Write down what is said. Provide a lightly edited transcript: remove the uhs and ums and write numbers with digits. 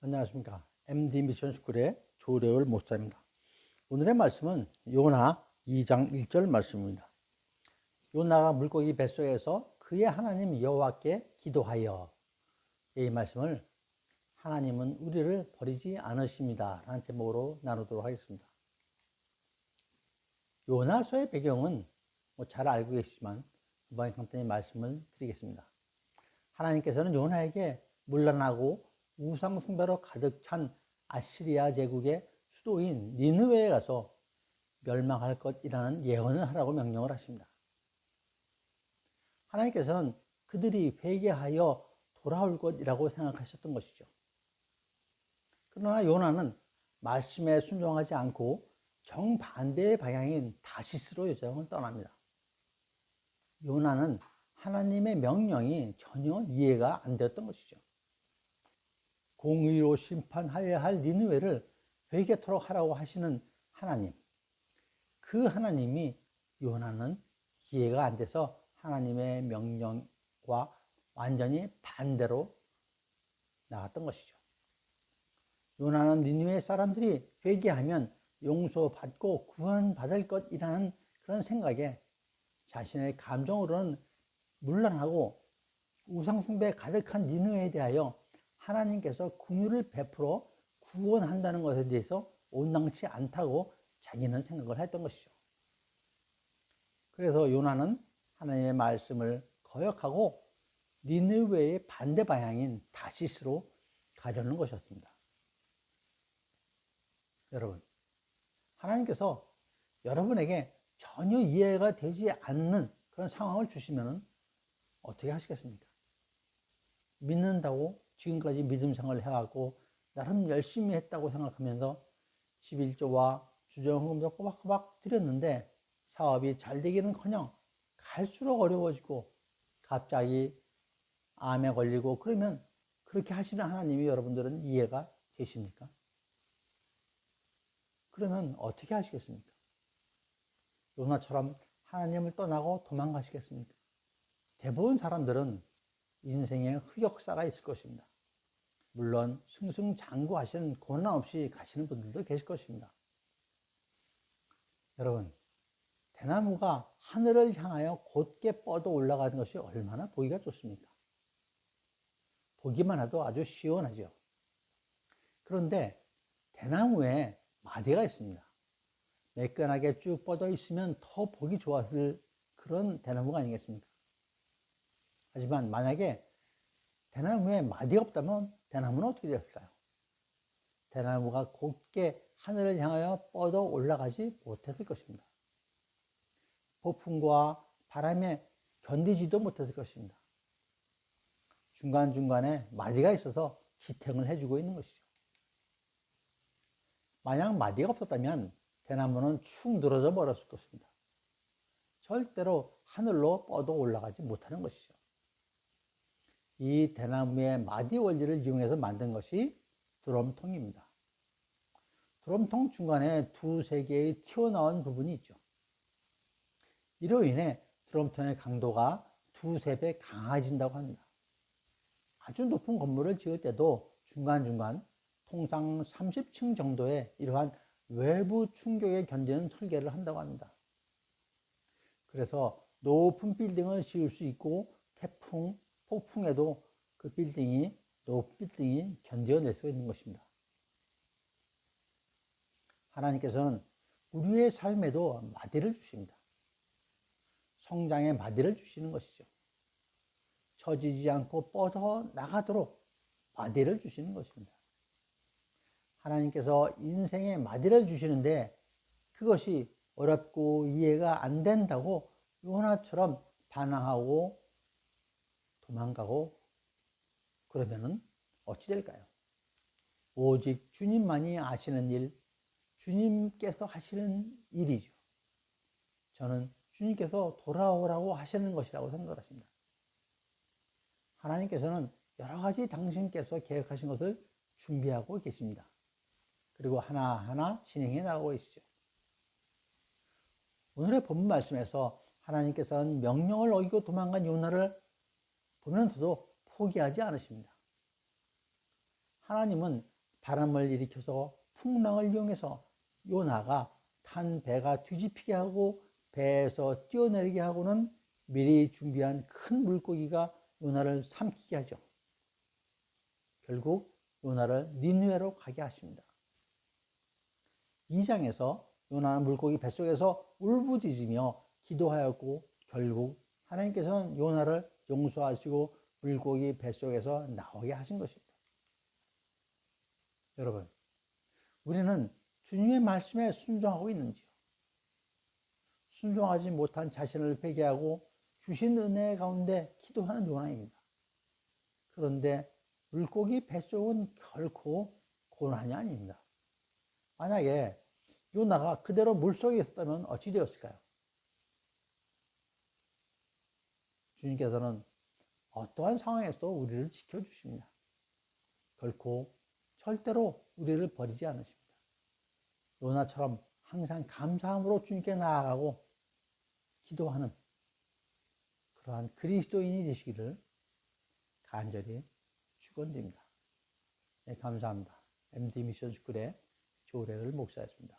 안녕하십니까. MD 미션 스쿨의 조래울 목사입니다. 오늘의 말씀은 요나 2장 1절 말씀입니다. 요나가 물고기 뱃속에서 그의 하나님 여호와께 기도하여, 이 말씀을 하나님은 우리를 버리지 않으십니다 라는 제목으로 나누도록 하겠습니다. 요나서의 배경은 잘 알고 계시지만 이번에 간단히 말씀을 드리겠습니다. 하나님께서는 요나에게 문란하고 우상 숭배로 가득 찬 아시리아 제국의 수도인 니느웨에 가서 멸망할 것이라는 예언을 하라고 명령을 하십니다. 하나님께서는 그들이 회개하여 돌아올 것이라고 생각하셨던 것이죠. 그러나 요나는 말씀에 순종하지 않고 정반대의 방향인 다시스로 여정을 떠납니다. 요나는 하나님의 명령이 전혀 이해가 안 되었던 것이죠. 공의로 심판하여야 할 니느웨를 회개토록 하라고 하시는 하나님, 그 하나님이 요나는 이해가 안 돼서 하나님의 명령과 완전히 반대로 나갔던 것이죠. 요나는 니느웨 사람들이 회개하면 용서받고 구원받을 것이라는 그런 생각에 자신의 감정으로는 문란하고 우상숭배에 가득한 니느웨에 대하여 하나님께서 긍휼을 베풀어 구원한다는 것에 대해서 온당치 않다고 자기는 생각을 했던 것이죠. 그래서 요나는 하나님의 말씀을 거역하고 니느웨의 반대 방향인 다시스로 가려는 것이었습니다. 여러분, 하나님께서 여러분에게 전혀 이해가 되지 않는 그런 상황을 주시면 어떻게 하시겠습니까? 믿는다고 지금까지 믿음 생활을 해왔고 나름 열심히 했다고 생각하면서 11조와 주정헌금도 꼬박꼬박 드렸는데 사업이 잘 되기는커녕 갈수록 어려워지고 갑자기 암에 걸리고 그러면 그렇게 하시는 하나님이 여러분들은 이해가 되십니까? 그러면 어떻게 하시겠습니까? 요나처럼 하나님을 떠나고 도망가시겠습니까? 대부분 사람들은 인생에 흑역사가 있을 것입니다. 물론 승승장구하시는 고난 없이 가시는 분들도 계실 것입니다. 여러분, 대나무가 하늘을 향하여 곧게 뻗어 올라가는 것이 얼마나 보기가 좋습니까? 보기만 해도 아주 시원하죠. 그런데 대나무에 마디가 있습니다. 매끈하게 쭉 뻗어 있으면 더 보기 좋았을 그런 대나무가 아니겠습니까? 하지만 만약에 대나무에 마디가 없다면 대나무는 어떻게 됐을까요? 대나무가 곧게 하늘을 향하여 뻗어 올라가지 못했을 것입니다. 폭풍과 바람에 견디지도 못했을 것입니다. 중간중간에 마디가 있어서 지탱을 해주고 있는 것이죠. 만약 마디가 없었다면 대나무는 축 늘어져 버렸을 것입니다. 절대로 하늘로 뻗어 올라가지 못하는 것이죠. 이 대나무의 마디 원리를 이용해서 만든 것이 드럼통입니다. 드럼통 중간에 두세 개의 튀어나온 부분이 있죠. 이로 인해 드럼통의 강도가 두세 배 강해진다고 합니다. 아주 높은 건물을 지을 때도 중간중간 통상 30층 정도의 이러한 외부 충격에 견디는 설계를 한다고 합니다. 그래서 높은 빌딩을 지을 수 있고 태풍, 폭풍에도 그 높은 빌딩이 견뎌낼 수 있는 것입니다. 하나님께서는 우리의 삶에도 마디를 주십니다. 성장의 마디를 주시는 것이죠. 처지지 않고 뻗어 나가도록 마디를 주시는 것입니다. 하나님께서 인생의 마디를 주시는데 그것이 어렵고 이해가 안 된다고 요나처럼 반항하고 도망가고 그러면은 어찌 될까요? 오직 주님만이 아시는 일, 주님께서 하시는 일이죠. 저는 주님께서 돌아오라고 하시는 것이라고 생각하십니다. 하나님께서는 여러 가지 당신께서 계획하신 것을 준비하고 계십니다. 그리고 하나하나 진행해 나가고 계시죠. 오늘의 본문 말씀에서 하나님께서는 명령을 어기고 도망간 요나를 보면서도 포기하지 않으십니다. 하나님은 바람을 일으켜서 풍랑을 이용해서 요나가 탄 배가 뒤집히게 하고 배에서 뛰어내리게 하고는 미리 준비한 큰 물고기가 요나를 삼키게 하죠. 결국 요나를 니느웨로 가게 하십니다. 2장에서 요나는 물고기 뱃속에서 울부짖으며 기도하였고 결국 하나님께서는 요나를 용서하시고 물고기 뱃속에서 나오게 하신 것입니다. 여러분, 우리는 주님의 말씀에 순종하고 있는지요? 순종하지 못한 자신을 회개하고 주신 은혜 가운데 기도하는 요나입니다. 그런데 물고기 뱃속은 결코 고난이 아닙니다. 만약에 요나가 그대로 물속에 있었다면 어찌 되었을까요? 주님께서는 어떠한 상황에서도 우리를 지켜주십니다. 결코 절대로 우리를 버리지 않으십니다. 요나처럼 항상 감사함으로 주님께 나아가고 기도하는 그러한 그리스도인이 되시기를 간절히 축원드립니다. 네, 감사합니다. MD 미션 스쿨의 조래을 목사였습니다.